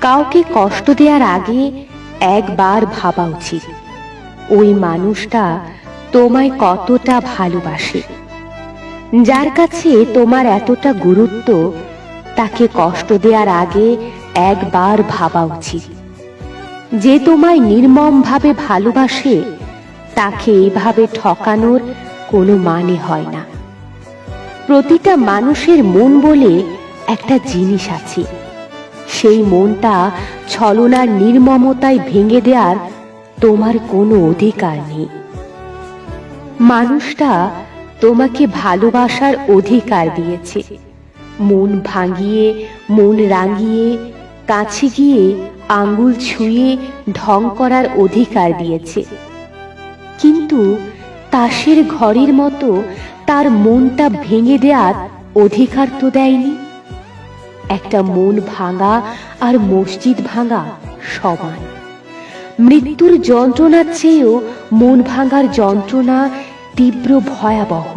কাউকে কষ্ট দেওয়ার আগে একবার ভাবা উচিত ওই মানুষটা তোমায় কতটা ভালোবাসে। যার কাছে তোমার এতটা গুরুত্ব, তাকে কষ্ট দেওয়ার আগে একবার ভাবা উচিত। যে তোমায় নির্মমভাবে ভালোবাসে, তাকে এভাবে ঠকানোর কোনো মানে হয় না। প্রতিটা মানুষের মন বলে একটা জিনিস আছে, সেই মনটা ছলনার নির্মমতায় ভেঙে দেওয়ার তোমার কোনো অধিকার নেই। মানুষটা তোমাকে ভালোবাসার অধিকার দিয়েছে, মন ভাঙিয়ে, মন রাঙিয়ে, কাছে গিয়ে আঙ্গুল ছুঁয়ে ঢং করার অধিকার দিয়েছে। কিন্তু তাসের ঘরের মতো তার মনটা ভেঙে দেওয়ার অধিকার তো দেয়নি। একটা মন ভাঙা আর মসজিদ ভাঙা সমান। মৃত্যুর যন্ত্রণার চেয়েও মন ভাঙার যন্ত্রণা তীব্র ভয়াবহ।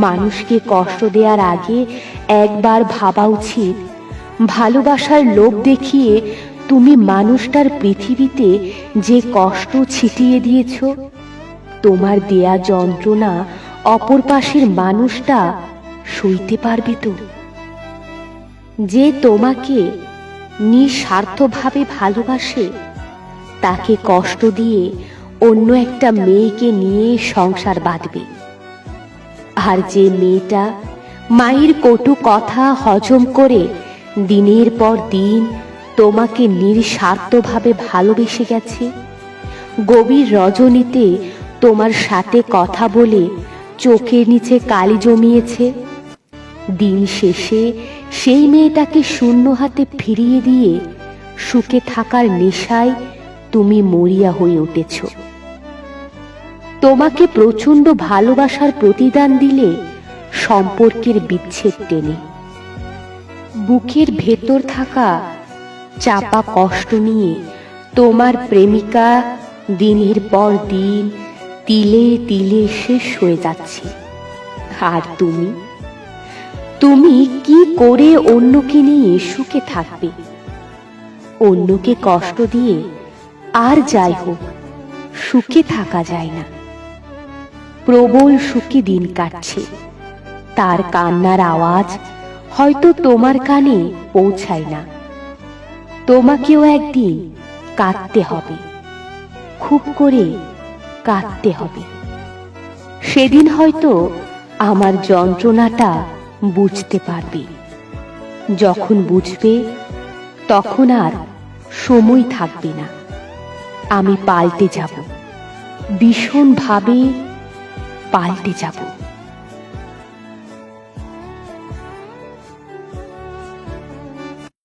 মানুষকে কষ্ট দেওয়ার আগে একবার ভাবা উচিত, ভালোবাসার লোভ দেখিয়ে তুমি মানুষটার পৃথিবীতে যে কষ্ট ছিটিয়ে দিয়েছ, তোমার দেয়া যন্ত্রণা অপর পাশের মানুষটা সইতে পারবে তো? যে তোমাকে নিঃস্বার্থভাবে ভালোবাসে, তাকে কষ্ট দিয়ে অন্য একটা মেয়েকে নিয়ে সংসার বাঁধবে। আর যে মেয়েটা মায়ের কটু কথা হজম করে দিনের পর দিন তোমাকে নিঃস্বার্থভাবে ভালোবেসে গেছে, গভীর রজনীতে তোমার সাথে কথা বলে চোখের নিচে কালি জমিয়েছে, দিন শেষে সেই মেয়েটাকে শূন্য হাতে ফিরিয়ে দিয়ে সুখে থাকার নেশায় তুমি মরিয়া হয়ে উঠেছ। তোমাকে প্রচন্ড ভালোবাসার প্রতিদান দিলে সম্পর্কের বিচ্ছেদ টেনে। বুকের ভেতর থাকা চাপা কষ্ট নিয়ে তোমার প্রেমিকা দিনের পর দিন তিলে তিলে শেষ হয়ে যাচ্ছে। আর তুমি কি করে অন্যকে নিয়ে সুখে থাকবে? অন্যকে কষ্ট দিয়ে আর যাই হোক সুখে থাকা যায় না। প্রবল সুখে দিন কাটছে, তার কান্নার আওয়াজ হয়তো তোমার কানে পৌঁছায় না। তোমাকেও একদিন কাঁদতে হবে, খুব করে কাঁদতে হবে। সেদিন হয়তো আমার যন্ত্রণাটা বুঝতে পারবে। যখন বুঝবে, তখন আর সময় থাকবে না। আমি পাল্টে যাব, ভীষণভাবে পাল্টে যাব।